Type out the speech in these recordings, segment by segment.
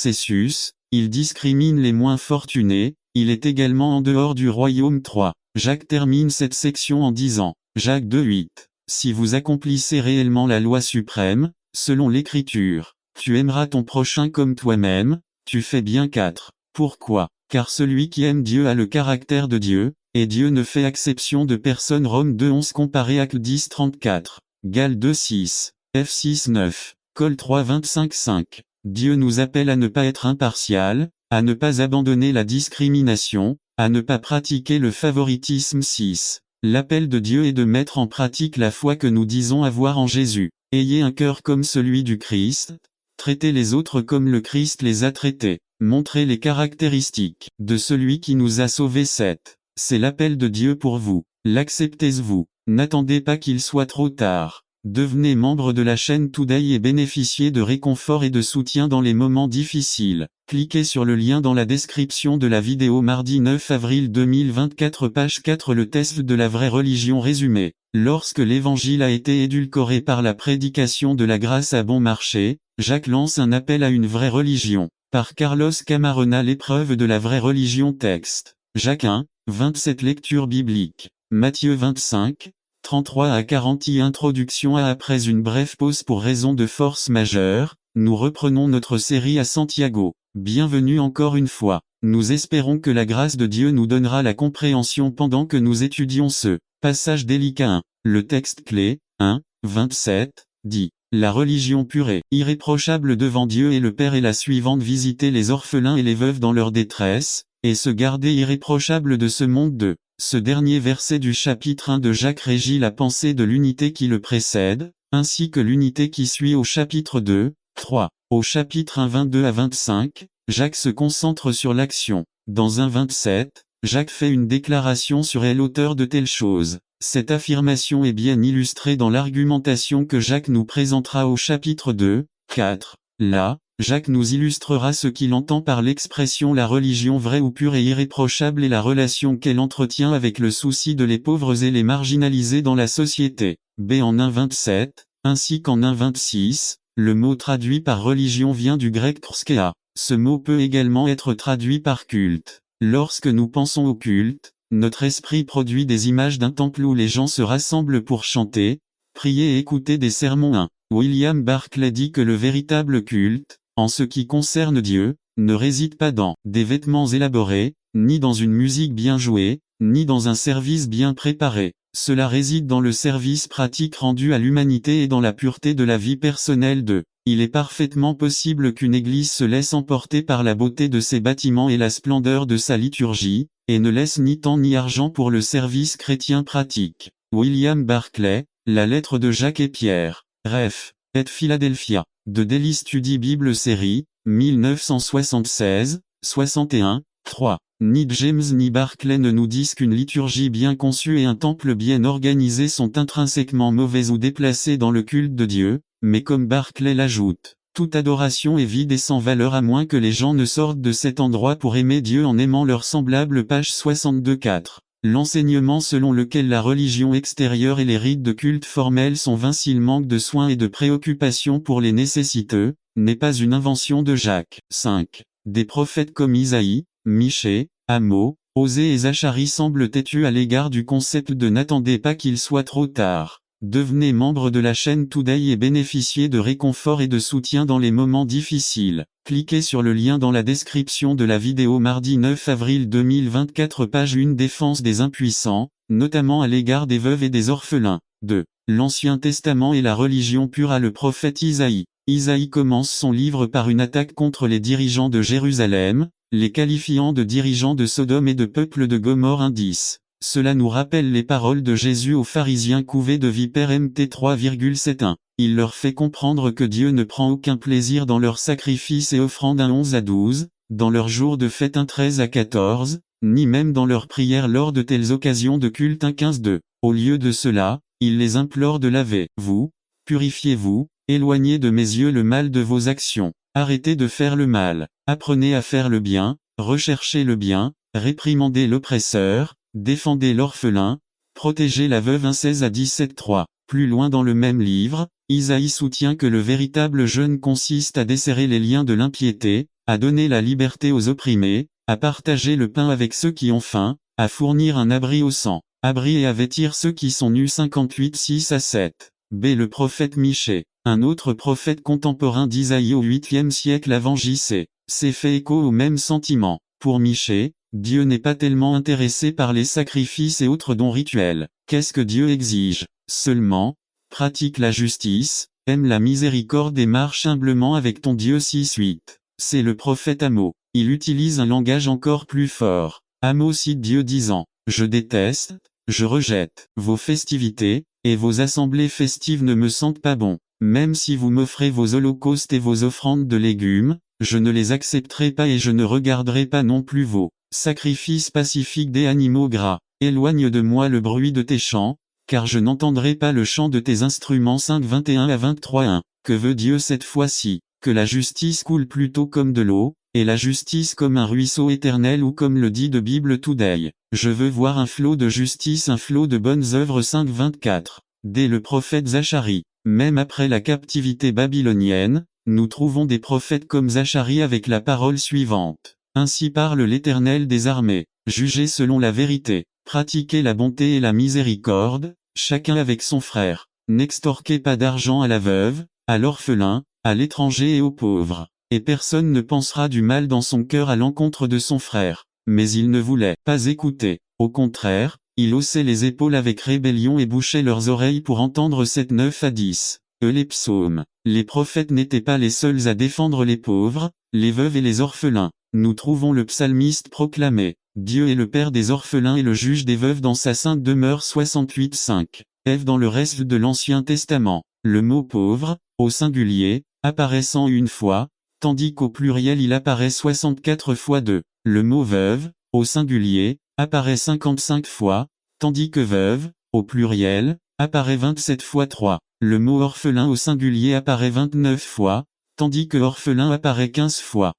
processus, il discrimine les moins fortunés, il est également en dehors du royaume. 3. Jacques termine cette section en disant, Jacques 2:8, si vous accomplissez réellement la loi suprême, selon l'Écriture, tu aimeras ton prochain comme toi-même, tu fais bien. 4. Pourquoi? Car celui qui aime Dieu a le caractère de Dieu, et Dieu ne fait exception de personne. Rome 2:11 comparé Actes 10:34, Gal 2:6, F 6:9, Col 3:25-5. Dieu nous appelle à ne pas être impartial, à ne pas abandonner la discrimination, à ne pas pratiquer le favoritisme. 6. L'appel de Dieu est de mettre en pratique la foi que nous disons avoir en Jésus. Ayez un cœur comme celui du Christ, traitez les autres comme le Christ les a traités, montrez les caractéristiques de celui qui nous a sauvés. 7. C'est l'appel de Dieu pour vous. L'acceptez-vous? N'attendez pas qu'il soit trop tard. Devenez membre de la chaîne Today et bénéficiez de réconfort et de soutien dans les moments difficiles. Cliquez sur le lien dans la description de la vidéo. Mardi 9 avril 2024, page 4. Le test de la vraie religion résumé. Lorsque l'évangile a été édulcoré par la prédication de la grâce à bon marché, Jacques lance un appel à une vraie religion. Par Carlos Camarona. L'épreuve de la vraie religion. Texte. Jacques 1, 27. Lecture biblique. Matthieu 25, 33 à 40. Introduction à. Après une brève pause pour raison de force majeure, nous reprenons notre série à Santiago. Bienvenue encore une fois. Nous espérons que la grâce de Dieu nous donnera la compréhension pendant que nous étudions ce passage délicat. 1. Le texte clé, 1, 27, dit, la religion pure et irréprochable devant Dieu et le Père est la suivante: visiter les orphelins et les veuves dans leur détresse, et se garder irréprochable de ce monde. 2. Ce dernier verset du chapitre 1 de Jacques régit la pensée de l'unité qui le précède, ainsi que l'unité qui suit au chapitre 2, 3. Au chapitre 1 22 à 25, Jacques se concentre sur l'action. Dans 1 27, Jacques fait une déclaration sur est l'auteur de telle chose. Cette affirmation est bien illustrée dans l'argumentation que Jacques nous présentera au chapitre 2, 4. Là, Jacques nous illustrera ce qu'il entend par l'expression la religion vraie ou pure et irréprochable et la relation qu'elle entretient avec le souci de les pauvres et les marginalisés dans la société. B. En 1 27, ainsi qu'en 1 26, le mot traduit par religion vient du grec krskéa. Ce mot peut également être traduit par culte. Lorsque nous pensons au culte, notre esprit produit des images d'un temple où les gens se rassemblent pour chanter, prier et écouter des sermons. 1. William Barclay dit que le véritable culte, en ce qui concerne Dieu, ne réside pas dans des vêtements élaborés, ni dans une musique bien jouée, ni dans un service bien préparé. Cela réside dans le service pratique rendu à l'humanité et dans la pureté de la vie personnelle. 2. Il est parfaitement possible qu'une église se laisse emporter par la beauté de ses bâtiments et la splendeur de sa liturgie, et ne laisse ni temps ni argent pour le service chrétien pratique. William Barclay, la lettre de Jacques et Pierre. Ref. Et Philadelphia. De Daily Study Bible Série, 1976, 61, 3. Ni James ni Barclay ne nous disent qu'une liturgie bien conçue et un temple bien organisé sont intrinsèquement mauvais ou déplacés dans le culte de Dieu, mais comme Barclay l'ajoute, toute adoration est vide et sans valeur à moins que les gens ne sortent de cet endroit pour aimer Dieu en aimant leurs semblables. Page 62. 4. L'enseignement selon lequel la religion extérieure et les rites de culte formels sont vains s'ils manquent de soins et de préoccupation pour les nécessiteux, n'est pas une invention de Jacques. 5. Des prophètes comme Isaïe, Michée, Amos, Osée et Zacharie semblent têtus à l'égard du concept de n'attendez pas qu'il soit trop tard. Devenez membre de la chaîne Today et bénéficiez de réconfort et de soutien dans les moments difficiles. Cliquez sur le lien dans la description de la vidéo. Mardi 9 avril 2024, page 1. Défense des impuissants, notamment à l'égard des veuves et des orphelins. 2. L'Ancien Testament et la religion pure. Le prophète Isaïe. Isaïe commence son livre par une attaque contre les dirigeants de Jérusalem, les qualifiant de dirigeants de Sodome et de peuple de Gomorrhe. Indice. Cela nous rappelle les paroles de Jésus aux pharisiens couvés de vipères. Mt 3,71. Il leur fait comprendre que Dieu ne prend aucun plaisir dans leurs sacrifices et offrandes. 11 à 12, dans leurs jours de fête. 13 à 14, ni même dans leurs prières lors de telles occasions de culte. 15-2. Au lieu de cela, il les implore de laver-vous, purifiez-vous, éloignez de mes yeux le mal de vos actions, arrêtez de faire le mal, apprenez à faire le bien, recherchez le bien, réprimandez l'oppresseur, défendez l'orphelin, protégez la veuve. 16 à 17. 3. Plus loin dans le même livre, Isaïe soutient que le véritable jeûne consiste à desserrer les liens de l'impiété, à donner la liberté aux opprimés, à partager le pain avec ceux qui ont faim, à fournir un abri aux sans abri et à vêtir ceux qui sont nus. 58 6 à 7. B. Le prophète Michée, un autre prophète contemporain d'Isaïe au 8e siècle avant J.C. s'est fait écho au même sentiment. Pour Michée, Dieu n'est pas tellement intéressé par les sacrifices et autres dons rituels. Qu'est-ce que Dieu exige? Seulement, pratique la justice, aime la miséricorde et marche humblement avec ton Dieu. 6-8. C'est le prophète Amos. Il utilise un langage encore plus fort. Amos cite Dieu disant, « Je déteste, je rejette vos festivités, et vos assemblées festives ne me sentent pas bon. Même si vous m'offrez vos holocaustes et vos offrandes de légumes, je ne les accepterai pas et je ne regarderai pas non plus vos sacrifices pacifiques des animaux gras. Éloigne de moi le bruit de tes chants, car je n'entendrai pas le chant de tes instruments. 5 21 à 23 1. Que veut Dieu cette fois-ci? Que la justice coule plutôt comme de l'eau, et la justice comme un ruisseau éternel, ou comme le dit de Bible Today. Je veux voir un flot de justice, un flot de bonnes œuvres. 5 24. Dès le prophète Zacharie, même après la captivité babylonienne, nous trouvons des prophètes comme Zacharie avec la parole suivante. Ainsi parle l'Éternel des armées, jugez selon la vérité, pratiquez la bonté et la miséricorde, chacun avec son frère, n'extorquez pas d'argent à la veuve, à l'orphelin, à l'étranger et aux pauvres, et personne ne pensera du mal dans son cœur à l'encontre de son frère. Mais il ne voulait pas écouter, au contraire, il haussait les épaules avec rébellion et bouchait leurs oreilles pour entendre. 7 9 à 10. Les psaumes. Les prophètes n'étaient pas les seuls à défendre les pauvres, les veuves et les orphelins. Nous trouvons le psalmiste proclamer, Dieu est le père des orphelins et le juge des veuves dans sa sainte demeure. 68 5. F. Dans le reste de l'Ancien Testament, le mot pauvre, au singulier, apparaissant une fois, tandis qu'au pluriel il apparaît 64 fois 2. Le mot veuve, au singulier, apparaît 55 fois, tandis que veuve, au pluriel, apparaît 27 fois 3. Le mot orphelin au singulier apparaît 29 fois, tandis que orphelin apparaît 15 fois.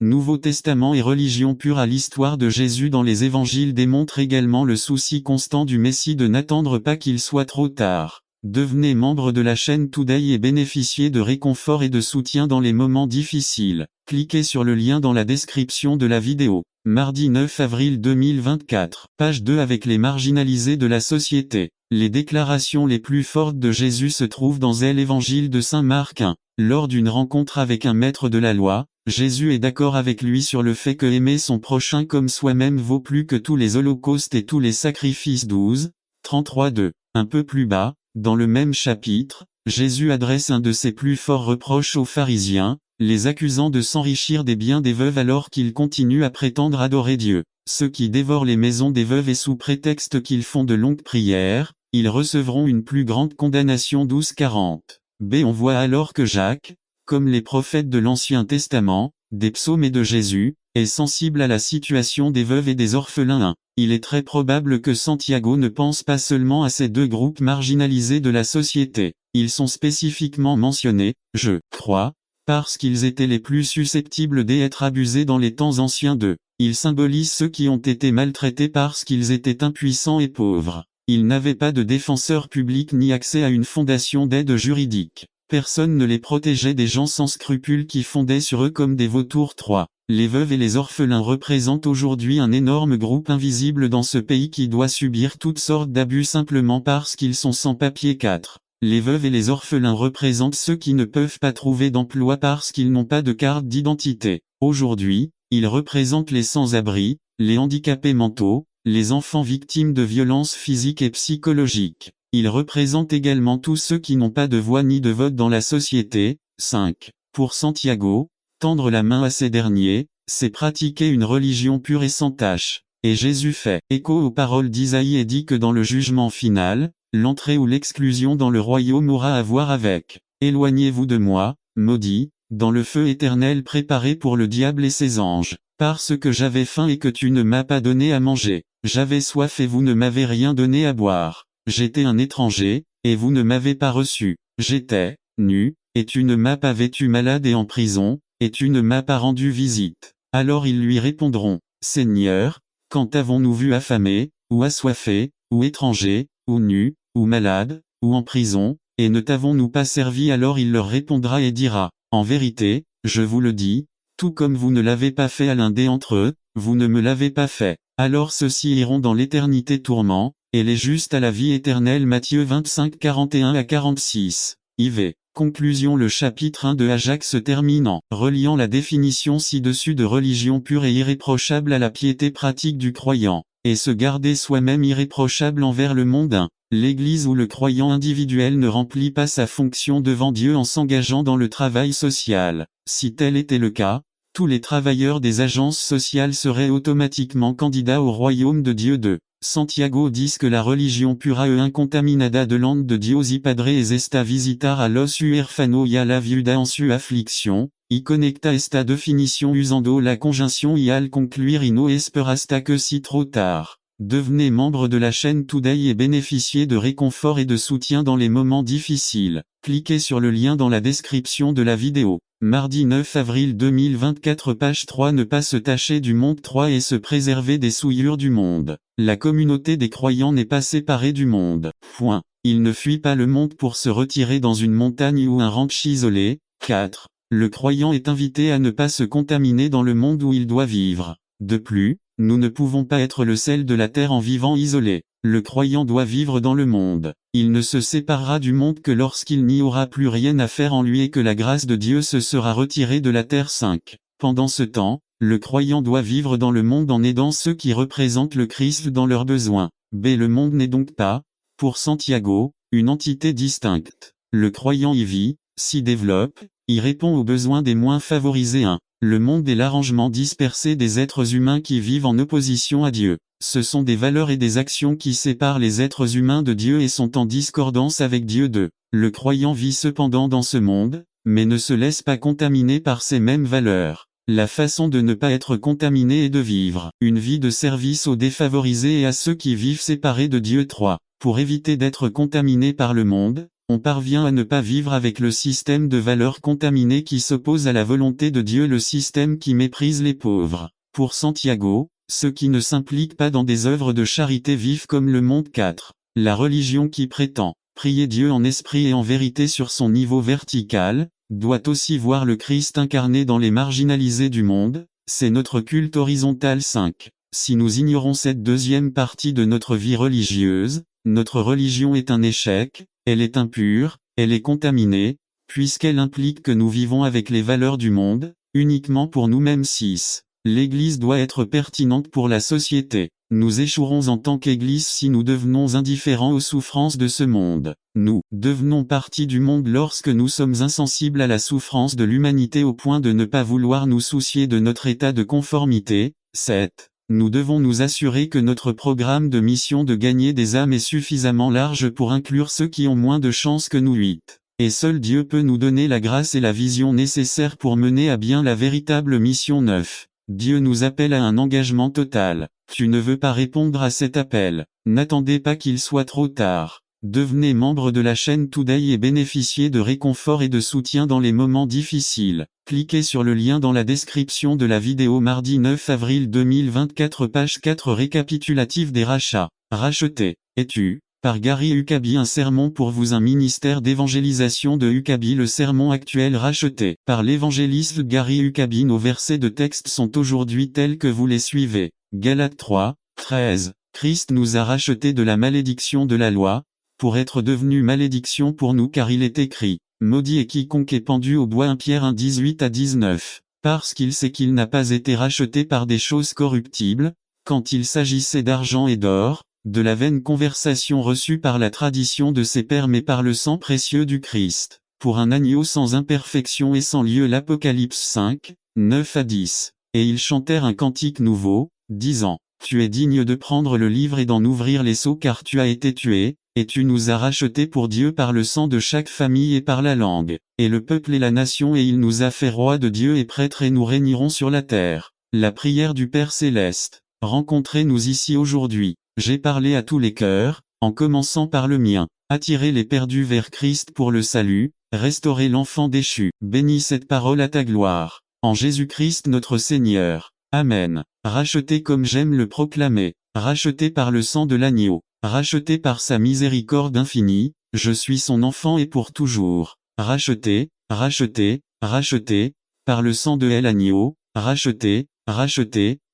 Nouveau Testament et religion pure. À l'histoire de Jésus dans les évangiles démontre également le souci constant du Messie de n'attendre pas qu'il soit trop tard. Devenez membre de la chaîne Today et bénéficiez de réconfort et de soutien dans les moments difficiles. Cliquez sur le lien dans la description de la vidéo. Mardi 9 avril 2024. Page 2 avec les marginalisés de la société. Les déclarations les plus fortes de Jésus se trouvent dans l'Évangile de Saint Marc 1. Lors d'une rencontre avec un maître de la loi, Jésus est d'accord avec lui sur le fait que aimer son prochain comme soi-même vaut plus que tous les holocaustes et tous les sacrifices. 12, 33-2. Un peu plus bas, dans le même chapitre, Jésus adresse un de ses plus forts reproches aux pharisiens, les accusant de s'enrichir des biens des veuves alors qu'ils continuent à prétendre adorer Dieu. Ceux qui dévorent les maisons des veuves et sous prétexte qu'ils font de longues prières, ils recevront une plus grande condamnation. 12-40. B. On voit alors que Jacques, comme les prophètes de l'Ancien Testament, des psaumes et de Jésus, est sensible à la situation des veuves et des orphelins. 1. Il est très probable que Santiago ne pense pas seulement à ces deux groupes marginalisés de la société. Ils sont spécifiquement mentionnés, je crois, parce qu'ils étaient les plus susceptibles d'être abusés dans les temps anciens d'eux. Ils symbolisent ceux qui ont été maltraités parce qu'ils étaient impuissants et pauvres. Ils n'avaient pas de défenseur public ni accès à une fondation d'aide juridique. Personne ne les protégeait des gens sans scrupules qui fondaient sur eux comme des vautours. 3. Les veuves et les orphelins représentent aujourd'hui un énorme groupe invisible dans ce pays qui doit subir toutes sortes d'abus simplement parce qu'ils sont sans papier. 4. Les veuves et les orphelins représentent ceux qui ne peuvent pas trouver d'emploi parce qu'ils n'ont pas de carte d'identité. Aujourd'hui, ils représentent les sans-abri, les handicapés mentaux, les enfants victimes de violences physiques et psychologiques. Ils représentent également tous ceux qui n'ont pas de voix ni de vote dans la société. 5. Pour Santiago, tendre la main à ces derniers, c'est pratiquer une religion pure et sans tache. Et Jésus fait écho aux paroles d'Isaïe et dit que dans le jugement final, l'entrée ou l'exclusion dans le royaume aura à voir avec « Éloignez-vous de moi, maudit, dans le feu éternel préparé pour le diable et ses anges, parce que j'avais faim et que tu ne m'as pas donné à manger, j'avais soif et vous ne m'avez rien donné à boire. J'étais un étranger, et vous ne m'avez pas reçu. J'étais nu, et tu ne m'as pas vêtu, malade et en prison, et tu ne m'as pas rendu visite. Alors ils lui répondront, Seigneur, quand avons-nous vu affamé, ou assoiffé, ou étranger, ou nu, ou malade, ou en prison, et ne t'avons-nous pas servi? Alors il leur répondra et dira, en vérité, je vous le dis, Tout comme vous ne l'avez pas fait à l'un des entre eux, vous ne me l'avez pas fait. Alors ceux-ci iront dans l'éternité tourment, et les justes à la vie éternelle. Matthieu 25 41 à 46. IV. Conclusion. Le chapitre 1 de Ajax se termine en reliant la définition ci-dessus de religion pure et irréprochable à la piété pratique du croyant, et se garder soi-même irréprochable envers le mondain. L'Église où le croyant individuel ne remplit pas sa fonction devant Dieu en s'engageant dans le travail social. Si tel était le cas, tous les travailleurs des agences sociales seraient automatiquement candidats au royaume de Dieu. Santiago dit que la religion pura e incontaminada delante de Dios y Padre es esta visitar a los huérfanos y a la viuda en su aflicción, y conecta esta definition usando la conjunction y al concluir y no espera hasta que si trop tard. Devenez membre de la chaîne Today et bénéficiez de réconfort et de soutien dans les moments difficiles. Cliquez sur le lien dans la description de la vidéo. Mardi 9 avril 2024 page 3. Ne pas se tacher du monde 3 et se préserver des souillures du monde. La communauté des croyants n'est pas séparée du monde. Point. Ils ne fuient pas le monde pour se retirer dans une montagne ou un ranch isolé. 4. Le croyant est invité à ne pas se contaminer dans le monde où il doit vivre. De plus, nous ne pouvons pas être le sel de la terre en vivant isolé. Le croyant doit vivre dans le monde. Il ne se séparera du monde que lorsqu'il n'y aura plus rien à faire en lui et que la grâce de Dieu se sera retirée de la terre. 5. Pendant ce temps, le croyant doit vivre dans le monde en aidant ceux qui représentent le Christ dans leurs besoins. B. Le monde n'est donc pas, pour Santiago, une entité distincte. Le croyant y vit, s'y développe, y répond aux besoins des moins favorisés. 1. Le monde est l'arrangement dispersé des êtres humains qui vivent en opposition à Dieu. Ce sont des valeurs et des actions qui séparent les êtres humains de Dieu et sont en discordance avec Dieu. 2. Le croyant vit cependant dans ce monde, mais ne se laisse pas contaminer par ces mêmes valeurs. La façon de ne pas être contaminé est de vivre une vie de service aux défavorisés et à ceux qui vivent séparés de Dieu. 3. Pour éviter d'être contaminé par le monde, on parvient à ne pas vivre avec le système de valeurs contaminées qui s'oppose à la volonté de Dieu, le système qui méprise les pauvres. Pour Santiago, ceux qui ne s'impliquent pas dans des œuvres de charité vivent comme le monde. 4. La religion qui prétend prier Dieu en esprit et en vérité sur son niveau vertical, doit aussi voir le Christ incarné dans les marginalisés du monde, c'est notre culte horizontal. 5. Si nous ignorons cette deuxième partie de notre vie religieuse, notre religion est un échec, elle est impure, elle est contaminée, puisqu'elle implique que nous vivons avec les valeurs du monde, uniquement pour nous-mêmes. 6. L'Église doit être pertinente pour la société. Nous échouerons en tant qu'Église si nous devenons indifférents aux souffrances de ce monde. Nous devenons partie du monde lorsque nous sommes insensibles à la souffrance de l'humanité au point de ne pas vouloir nous soucier de notre état de conformité. 7. Nous devons nous assurer que notre programme de mission de gagner des âmes est suffisamment large pour inclure ceux qui ont moins de chances que nous. 8. Et seul Dieu peut nous donner la grâce et la vision nécessaires pour mener à bien la véritable mission. 9. Dieu nous appelle à un engagement total. Tu ne veux pas répondre à cet appel. N'attendez pas qu'il soit trop tard. Devenez membre de la chaîne Today et bénéficiez de réconfort et de soutien dans les moments difficiles. Cliquez sur le lien dans la description de la vidéo. Mardi 9 avril 2024 page 4 récapitulatif des rachats. Racheté. Es-tu, par Gary Huckabee, un sermon pour vous, un ministère d'évangélisation de Huckabee. Le sermon actuel racheté par l'évangéliste Gary Huckabee. Nos versets de texte sont aujourd'hui tels que vous les suivez. Galates 3, 13. Christ nous a rachetés de la malédiction de la loi, pour être devenu malédiction pour nous, car il est écrit, maudit est quiconque est pendu au bois. 1 Pierre 1 18 à 19. Parce qu'il sait qu'il n'a pas été racheté par des choses corruptibles, quand il s'agissait d'argent et d'or, de la vaine conversation reçue par la tradition de ses pères, mais par le sang précieux du Christ, pour un agneau sans imperfection et sans lieu. L'Apocalypse 5, 9 à 10. Et ils chantèrent un cantique nouveau, disant, tu es digne de prendre le livre et d'en ouvrir les sceaux, car tu as été tué, et tu nous as rachetés pour Dieu par le sang de chaque famille et par la langue, et le peuple et la nation, et il nous a fait rois de Dieu et prêtres, et nous régnerons sur la terre. La prière du Père Céleste. Rencontrez-nous ici aujourd'hui. J'ai parlé à tous les cœurs, en commençant par le mien. Attirez les perdus vers Christ pour le salut, restaurer l'enfant déchu. Bénis cette parole à ta gloire. En Jésus-Christ notre Seigneur. Amen. Racheté comme j'aime le proclamer. Racheté par le sang de l'agneau. Racheté par sa miséricorde infinie, je suis son enfant et pour toujours. Racheté, racheté, racheté, par le sang de l'agneau, racheté,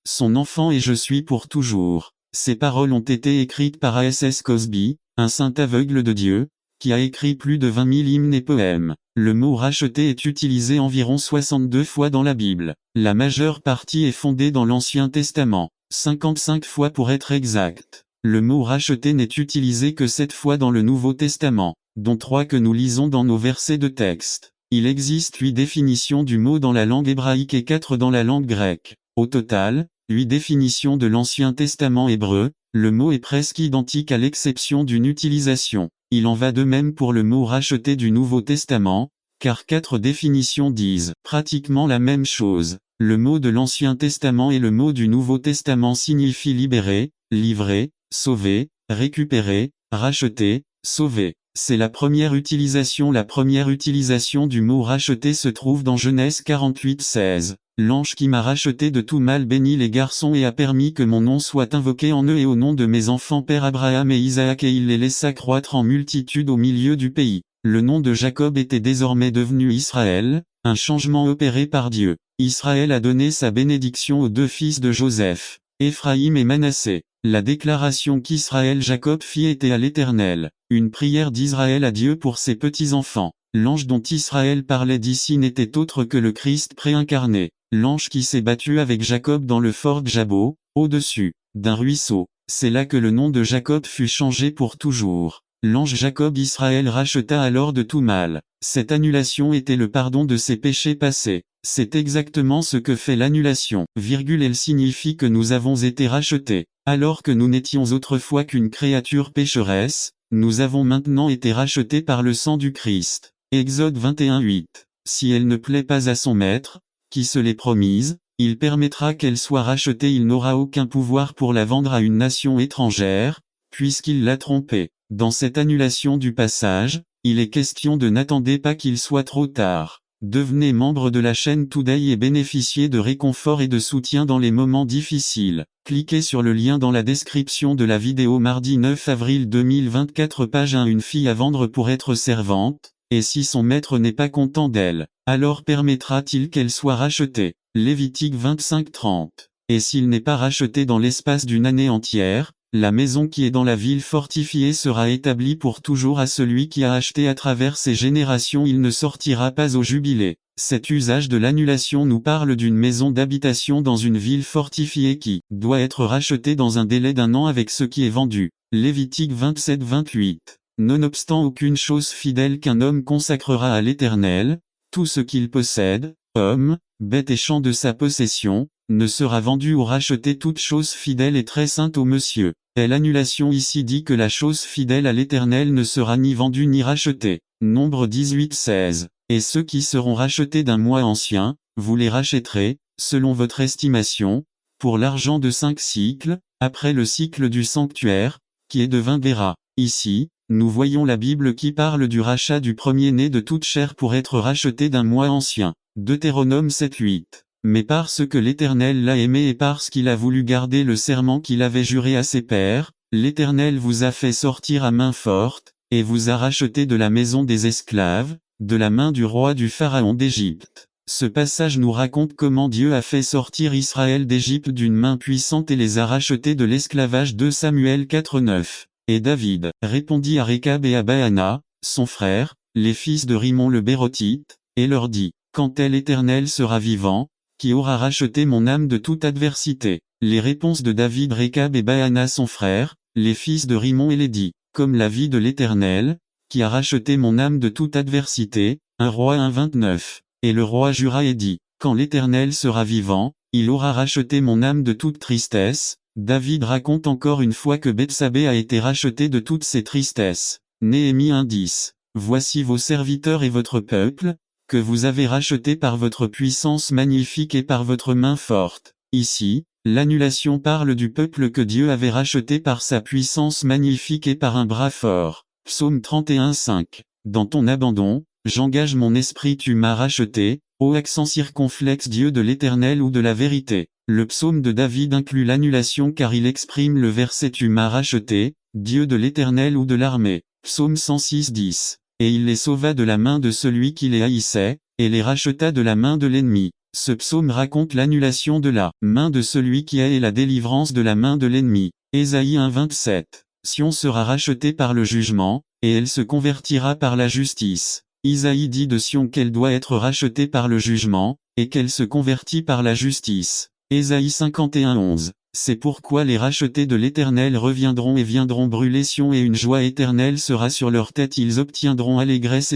son enfant et je suis pour toujours. Ces paroles ont été écrites par A.S. Cosby, un saint aveugle de Dieu, qui a écrit plus de 20 000 hymnes et poèmes. Le mot racheté est utilisé environ 62 fois dans la Bible. La majeure partie est fondée dans l'Ancien Testament, 55 fois pour être exact. Le mot racheté n'est utilisé que 7 fois dans le Nouveau Testament, dont 3 que nous lisons dans nos versets de texte. Il existe 8 définitions du mot dans la langue hébraïque et 4 dans la langue grecque. Au total, 8 définitions de l'Ancien Testament hébreu. Le mot est presque identique à l'exception d'une utilisation. Il en va de même pour le mot racheté du Nouveau Testament, car 4 définitions disent pratiquement la même chose. Le mot de l'Ancien Testament et le mot du Nouveau Testament signifient libérer, livrer, sauver, récupérer, racheter, sauver. C'est la première utilisation. La première utilisation du mot racheter se trouve dans Genèse 48:16. L'ange qui m'a racheté de tout mal bénit les garçons et a permis que mon nom soit invoqué en eux et au nom de mes enfants père Abraham et Isaac, et il les laissa croître en multitude au milieu du pays. Le nom de Jacob était désormais devenu Israël, un changement opéré par Dieu. Israël a donné sa bénédiction aux 2 fils de Joseph, Éphraïm et Manassé. La déclaration qu'Israël Jacob fit était à l'Éternel, une prière d'Israël à Dieu pour ses petits-enfants. L'ange dont Israël parlait d'ici n'était autre que le Christ préincarné, l'ange qui s'est battu avec Jacob dans le fort Jabot, au-dessus d'un ruisseau. C'est là que le nom de Jacob fut changé pour toujours. L'ange Jacob Israël racheta alors de tout mal. Cette annulation était le pardon de ses péchés passés. C'est exactement ce que fait l'annulation. Elle signifie que nous avons été rachetés. Alors que nous n'étions autrefois qu'une créature pécheresse, nous avons maintenant été rachetés par le sang du Christ. Exode 21:8. Si elle ne plaît pas à son maître, qui se l'est promise, il permettra qu'elle soit rachetée. Il n'aura aucun pouvoir pour la vendre à une nation étrangère, puisqu'il l'a trompée. Dans cette annulation du passage, il est question de n'attendez pas qu'il soit trop tard. Devenez membre de la chaîne Today et bénéficiez de réconfort et de soutien dans les moments difficiles. Cliquez sur le lien dans la description de la vidéo. Mardi 9 avril 2024, page 1. Une fille à vendre pour être servante, et si son maître n'est pas content d'elle, alors permettra-t-il qu'elle soit rachetée? Lévitique 25:30. Et s'il n'est pas racheté dans l'espace d'une année entière, la maison qui est dans la ville fortifiée sera établie pour toujours à celui qui a acheté à travers ses générations. Il ne sortira pas au jubilé. Cet usage de l'annulation nous parle d'une maison d'habitation dans une ville fortifiée qui doit être rachetée dans un délai d'1 an avec ce qui est vendu. Lévitique 27:28. Nonobstant aucune chose fidèle qu'un homme consacrera à l'Éternel, tout ce qu'il possède, homme, bête et champ de sa possession, ne sera vendu ou racheté. Toute chose fidèle et très sainte au monsieur. L'annulation ici dit que la chose fidèle à l'Éternel ne sera ni vendue ni rachetée. Nombre 18:16. Et ceux qui seront rachetés d'un mois ancien, vous les rachèterez, selon votre estimation, pour l'argent de 5 cycles, après le cycle du sanctuaire, qui est de 20 béras. Ici, nous voyons la Bible qui parle du rachat du premier-né de toute chair pour être racheté d'un mois ancien. Deutéronome 7:8. Mais parce que l'Éternel l'a aimé et parce qu'il a voulu garder le serment qu'il avait juré à ses pères, l'Éternel vous a fait sortir à main forte, et vous a racheté de la maison des esclaves, de la main du roi du Pharaon d'Égypte. Ce passage nous raconte comment Dieu a fait sortir Israël d'Égypte d'une main puissante et les a rachetés de l'esclavage. 2 Samuel 4:9. Et David répondit à Récab et à Baana, son frère, les fils de Rimon le Bérothite, et leur dit, quand l'Éternel sera vivant, qui aura racheté mon âme de toute adversité? Les réponses de David, Récab et Baana son frère, les fils de Rimon, et les dit, comme la vie de l'Éternel, qui a racheté mon âme de toute adversité. 1 Roi 1:29. Et le roi jura et dit, quand l'Éternel sera vivant, il aura racheté mon âme de toute tristesse. David raconte encore une fois que Bethsabée a été rachetée de toutes ses tristesses. Néhémie 1:10. Voici vos serviteurs et votre peuple, que vous avez racheté par votre puissance magnifique et par votre main forte. Ici, l'annulation parle du peuple que Dieu avait racheté par sa puissance magnifique et par un bras fort. Psaume 31:5. Dans ton abandon, j'engage mon esprit, tu m'as racheté, ô accent circonflexe Dieu de l'Éternel ou de la vérité. Le psaume de David inclut l'annulation car il exprime le verset tu m'as racheté, Dieu de l'Éternel ou de l'armée. Psaume 106:10. Et il les sauva de la main de celui qui les haïssait, et les racheta de la main de l'ennemi. Ce psaume raconte l'annulation de la main de celui qui a et la délivrance de la main de l'ennemi. Ésaïe 1:27. Sion sera rachetée par le jugement, et elle se convertira par la justice. Isaïe dit de Sion qu'elle doit être rachetée par le jugement, et qu'elle se convertit par la justice. Ésaïe 51:11. C'est pourquoi les rachetés de l'Éternel reviendront et viendront brûler Sion et une joie éternelle sera sur leur tête. Ils obtiendront allégresse,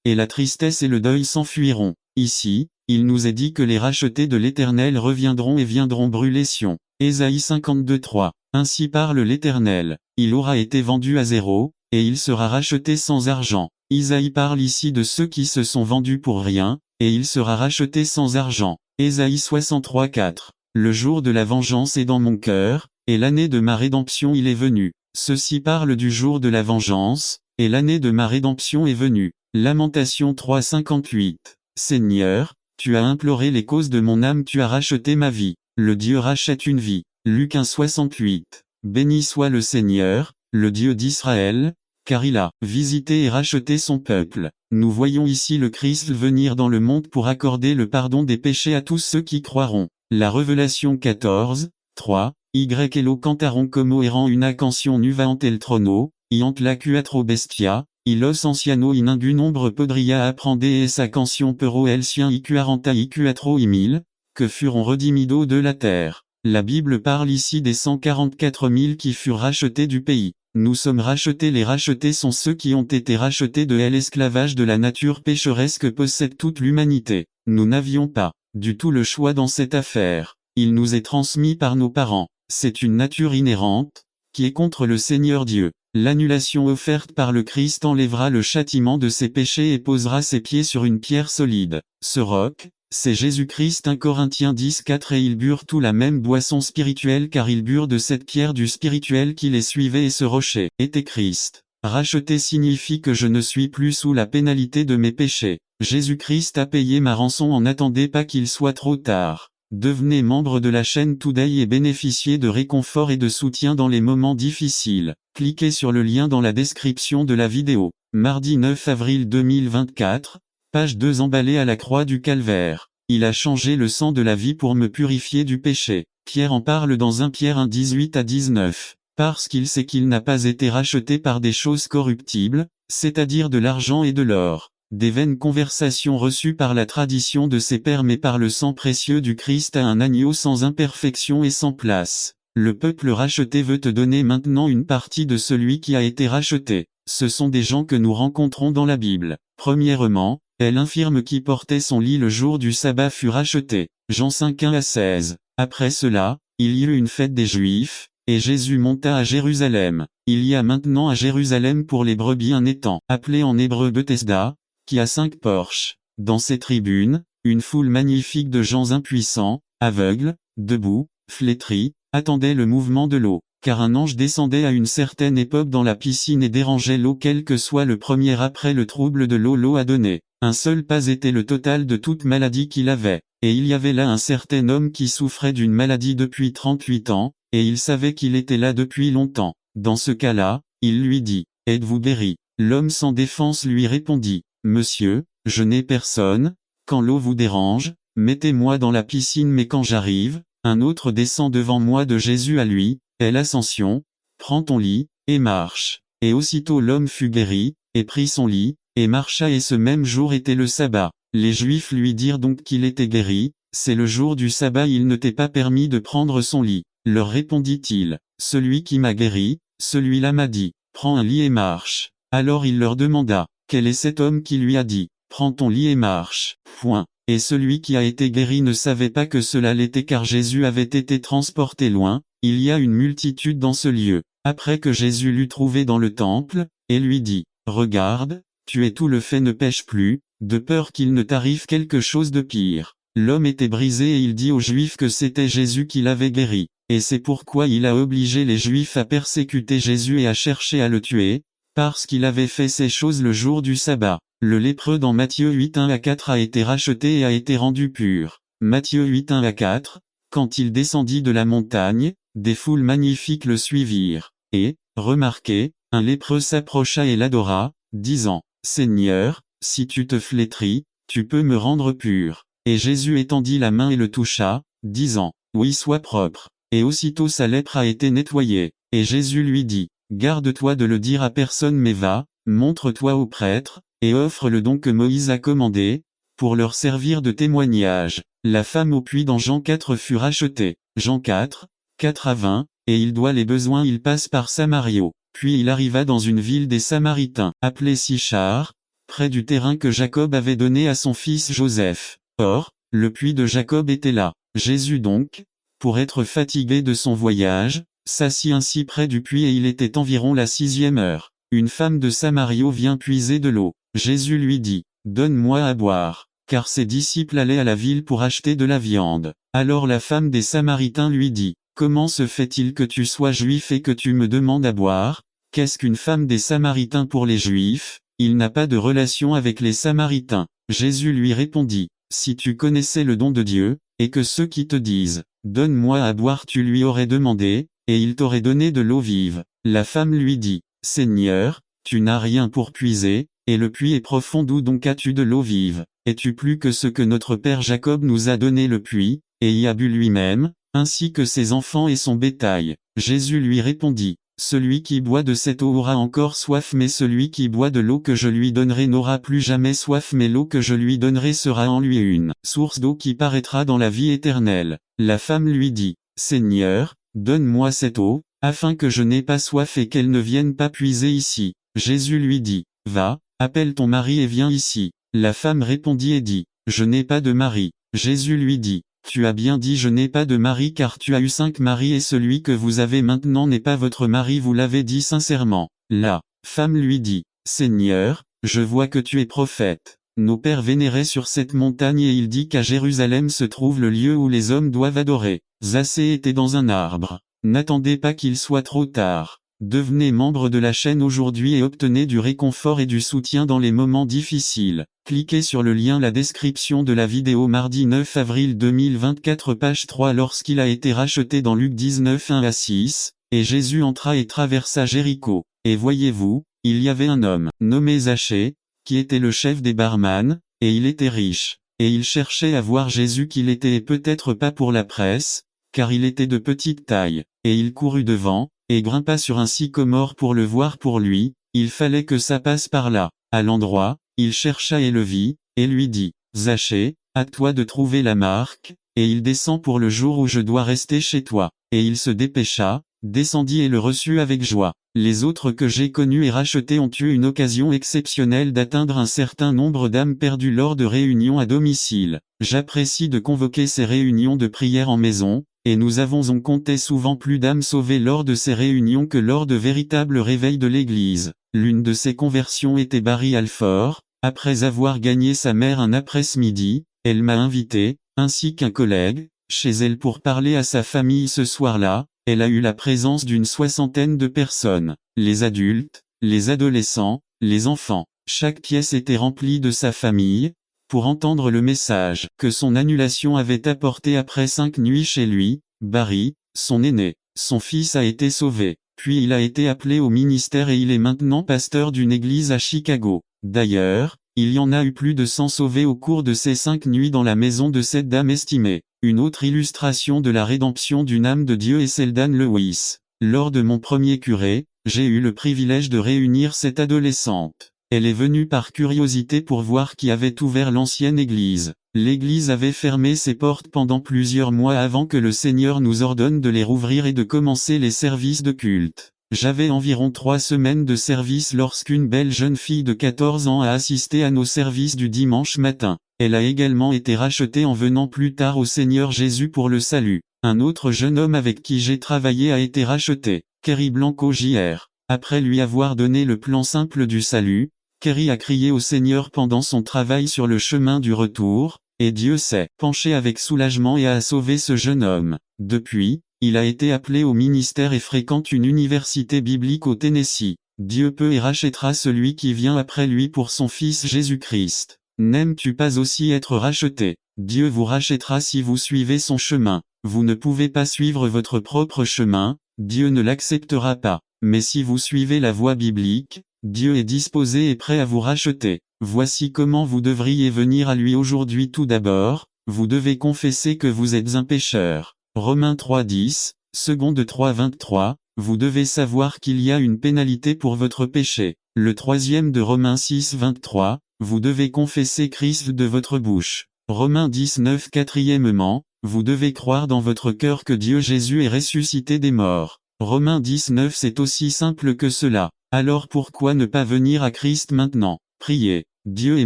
et la tristesse et le deuil s'enfuiront. Ici, il nous est dit que les rachetés de l'Éternel reviendront et viendront brûler Sion. Ésaïe 52:3. Ainsi parle l'Éternel, il aura été vendu à zéro, et il sera racheté sans argent. Isaïe parle ici de ceux qui se sont vendus pour rien, et il sera racheté sans argent. Ésaïe 63:4. Le jour de la vengeance est dans mon cœur, et l'année de ma rédemption il est venu. Ceci parle du jour de la vengeance, et l'année de ma rédemption est venue. Lamentation 3:58. Seigneur, tu as imploré les causes de mon âme, tu as racheté ma vie. Le Dieu rachète une vie. Luc 1:68. Béni soit le Seigneur, le Dieu d'Israël, car il a visité et racheté son peuple. Nous voyons ici le Christ venir dans le monde pour accorder le pardon des péchés à tous ceux qui croiront. La Révélation 14:3, Y elo cantaron como erant una canción nueva ante el trono, y ante la cuatro bestia, y los ancianos y ningún nombre podría aprender esa canción pero el sien y quaranta y cuatro y mille, que furent redimidos de la terre. La Bible parle ici des 144 000 qui furent rachetés du pays. Nous sommes rachetés. Les rachetés sont ceux qui ont été rachetés de l'esclavage de la nature pécheresse que possède toute l'humanité. Nous n'avions pas du tout le choix dans cette affaire. Il nous est transmis par nos parents. C'est une nature inhérente, qui est contre le Seigneur Dieu. L'annulation offerte par le Christ enlèvera le châtiment de ses péchés et posera ses pieds sur une pierre solide. Ce roc, c'est Jésus-Christ. 1 Corinthiens 10:4. Et ils burent tout la même boisson spirituelle car ils burent de cette pierre du spirituel qui les suivait et ce rocher était Christ. Racheter signifie que je ne suis plus sous la pénalité de mes péchés. Jésus-Christ a payé ma rançon, en attendez pas qu'il soit trop tard. Devenez membre de la chaîne Today et bénéficiez de réconfort et de soutien dans les moments difficiles. Cliquez sur le lien dans la description de la vidéo. Mardi 9 avril 2024. Page 2. Emballé à la croix du calvaire. Il a changé le sang de la vie pour me purifier du péché. Pierre en parle dans 1 Pierre 1:18-19. Parce qu'il sait qu'il n'a pas été racheté par des choses corruptibles, c'est-à-dire de l'argent et de l'or, des vaines conversations reçues par la tradition de ses pères, mais par le sang précieux du Christ, à un agneau sans imperfection et sans place. Le peuple racheté veut te donner maintenant une partie de celui qui a été racheté. Ce sont des gens que nous rencontrons dans la Bible. Premièrement, l'infirme qui portait son lit le jour du sabbat fut racheté. Jean 5:1-16. Après cela, il y eut une fête des Juifs, et Jésus monta à Jérusalem. Il y a maintenant à Jérusalem pour les brebis un étang, appelé en hébreu Bethesda, qui a 5 porches. Dans ces tribunes, une foule magnifique de gens impuissants, aveugles, debout, flétris, attendait le mouvement de l'eau. Car un ange descendait à une certaine époque dans la piscine et dérangeait l'eau, quel que soit le premier après le trouble de l'eau a donné. Un seul pas était le total de toute maladie qu'il avait. Et il y avait là un certain homme qui souffrait d'une maladie depuis 38 ans, et il savait qu'il était là depuis longtemps. Dans ce cas-là, il lui dit, « Êtes-vous guéri ?» L'homme sans défense lui répondit, « Monsieur, je n'ai personne, quand l'eau vous dérange, mettez-moi dans la piscine, mais quand j'arrive, un autre descend devant moi. » De Jésus à lui, est l'ascension, « Prends ton lit, et marche. » Et aussitôt l'homme fut guéri, et prit son lit, et marcha, et ce même jour était le sabbat. Les Juifs lui dirent donc qu'il était guéri. C'est le jour du sabbat, il ne t'est pas permis de prendre son lit. Leur répondit-il, celui qui m'a guéri, celui-là m'a dit, prends un lit et marche. Alors il leur demanda, quel est cet homme qui lui a dit, prends ton lit et marche. Point. Et celui qui a été guéri ne savait pas que cela l'était, car Jésus avait été transporté loin. Il y a une multitude dans ce lieu. Après que Jésus l'eut trouvé dans le temple, et lui dit, regarde, tu es tout le fait, ne pêche plus, de peur qu'il ne t'arrive quelque chose de pire. L'homme était brisé et il dit aux Juifs que c'était Jésus qui l'avait guéri. Et c'est pourquoi il a obligé les Juifs à persécuter Jésus et à chercher à le tuer, parce qu'il avait fait ces choses le jour du sabbat. Le lépreux dans Matthieu 8:1-4 a été racheté et a été rendu pur. Matthieu 8:1-4, quand il descendit de la montagne, des foules magnifiques le suivirent. Et, remarquez, un lépreux s'approcha et l'adora, disant, Seigneur, si tu te flétris, tu peux me rendre pur. Et Jésus étendit la main et le toucha, disant, oui, sois propre. Et aussitôt sa lèpre a été nettoyée. Et Jésus lui dit, garde-toi de le dire à personne mais va, montre-toi au prêtre, et offre le don que Moïse a commandé, pour leur servir de témoignage. La femme au puits dans Jean 4 fut rachetée. Jean 4, 4 à 20, et il doit les besoins il passe par Samario. Puis il arriva dans une ville des Samaritains, appelée Sichar, près du terrain que Jacob avait donné à son fils Joseph. Or, le puits de Jacob était là. Jésus donc, pour être fatigué de son voyage, s'assit ainsi près du puits et il était environ la 6e heure. Une femme de Samario vient puiser de l'eau. Jésus lui dit, donne-moi à boire, car ses disciples allaient à la ville pour acheter de la viande. Alors la femme des Samaritains lui dit, comment se fait-il que tu sois juif et que tu me demandes à boire? Qu'est-ce qu'une femme des Samaritains pour les Juifs? Il n'a pas de relation avec les Samaritains. Jésus lui répondit, si tu connaissais le don de Dieu, et que ceux qui te disent, donne-moi à boire tu lui aurais demandé, et il t'aurait donné de l'eau vive. La femme lui dit, Seigneur, tu n'as rien pour puiser, et le puits est profond d'où donc as-tu de l'eau vive? Es-tu plus que ce que notre père Jacob nous a donné le puits, et y a bu lui-même, ainsi que ses enfants et son bétail? Jésus lui répondit, celui qui boit de cette eau aura encore soif mais celui qui boit de l'eau que je lui donnerai n'aura plus jamais soif mais l'eau que je lui donnerai sera en lui une source d'eau qui paraîtra dans la vie éternelle. La femme lui dit, Seigneur, donne-moi cette eau, afin que je n'aie pas soif et qu'elle ne vienne pas puiser ici. Jésus lui dit, va, appelle ton mari et viens ici. La femme répondit et dit, je n'ai pas de mari. Jésus lui dit, tu as bien dit je n'ai pas de mari car tu as eu 5 maris et celui que vous avez maintenant n'est pas votre mari vous l'avez dit sincèrement. La femme lui dit, Seigneur, je vois que tu es prophète. Nos pères vénéraient sur cette montagne et il dit qu'à Jérusalem se trouve le lieu où les hommes doivent adorer. Zaché était dans un arbre. N'attendez pas qu'il soit trop tard. Devenez membre de la chaîne aujourd'hui et obtenez du réconfort et du soutien dans les moments difficiles. Cliquez sur le lien la description de la vidéo mardi 9 avril 2024 page 3 lorsqu'il a été racheté dans Luc 19 1 à 6, et Jésus entra et traversa Jéricho. Et voyez-vous, il y avait un homme, nommé Zaché, qui était le chef des barman, et il était riche. Et il cherchait à voir Jésus qu'il était et peut-être pas pour la presse, car il était de petite taille. Et il courut devant, et grimpa sur un sycomore pour le voir pour lui, il fallait que ça passe par là. À l'endroit, il chercha et le vit, et lui dit, Zaché, à toi de trouver la marque, et il descend pour le jour où je dois rester chez toi. Et il se dépêcha, descendit et le reçut avec joie. Les autres que j'ai connus et rachetés ont eu une occasion exceptionnelle d'atteindre un certain nombre d'âmes perdues lors de réunions à domicile. J'apprécie de convoquer ces réunions de prière en maison, et nous avons compté souvent plus d'âmes sauvées lors de ces réunions que lors de véritables réveils de l'Église. L'une de ces conversions était Barry Alford. Après avoir gagné sa mère un après-midi, elle m'a invité, ainsi qu'un collègue, chez elle pour parler à sa famille ce soir-là. Elle a eu la présence d'une 60aine de personnes. Les adultes, les adolescents, les enfants. Chaque pièce était remplie de sa famille, pour entendre le message que son annulation avait apporté après 5 nuits chez lui. Barry, son aîné, son fils a été sauvé, puis il a été appelé au ministère et il est maintenant pasteur d'une église à Chicago. D'ailleurs, il y en a eu plus de 100 sauvés au cours de ces 5 nuits dans la maison de cette dame estimée. Une autre illustration de la rédemption d'une âme de Dieu est celle d'Anne Lewis. Lors de mon premier curé, j'ai eu le privilège de réunir cette adolescente. Elle est venue par curiosité pour voir qui avait ouvert l'ancienne église. L'église avait fermé ses portes pendant plusieurs mois avant que le Seigneur nous ordonne de les rouvrir et de commencer les services de culte. J'avais environ 3 semaines de service lorsqu'une belle jeune fille de 14 ans a assisté à nos services du dimanche matin. Elle a également été rachetée en venant plus tard au Seigneur Jésus pour le salut. Un autre jeune homme avec qui j'ai travaillé a été racheté, Kerry Blanco Jr. Après lui avoir donné le plan simple du salut, Kerry a crié au Seigneur pendant son travail sur le chemin du retour, et Dieu s'est penché avec soulagement et a sauvé ce jeune homme. Depuis, il a été appelé au ministère et fréquente une université biblique au Tennessee. Dieu peut et rachètera celui qui vient après lui pour son Fils Jésus-Christ. N'aimes-tu pas aussi être racheté? Dieu vous rachètera si vous suivez son chemin. Vous ne pouvez pas suivre votre propre chemin, Dieu ne l'acceptera pas. Mais si vous suivez la voie biblique, Dieu est disposé et prêt à vous racheter. Voici comment vous devriez venir à lui aujourd'hui. Tout d'abord, vous devez confesser que vous êtes un pécheur. Romains 3:10, 2 3:23, vous devez savoir qu'il y a une pénalité pour votre péché. Le troisième de Romains 6:23, vous devez confesser Christ de votre bouche. Romains 19 quatrièmement, vous devez croire dans votre cœur que Dieu Jésus est ressuscité des morts. Romains 19 c'est aussi simple que cela. Alors pourquoi ne pas venir à Christ maintenant? Priez. Dieu est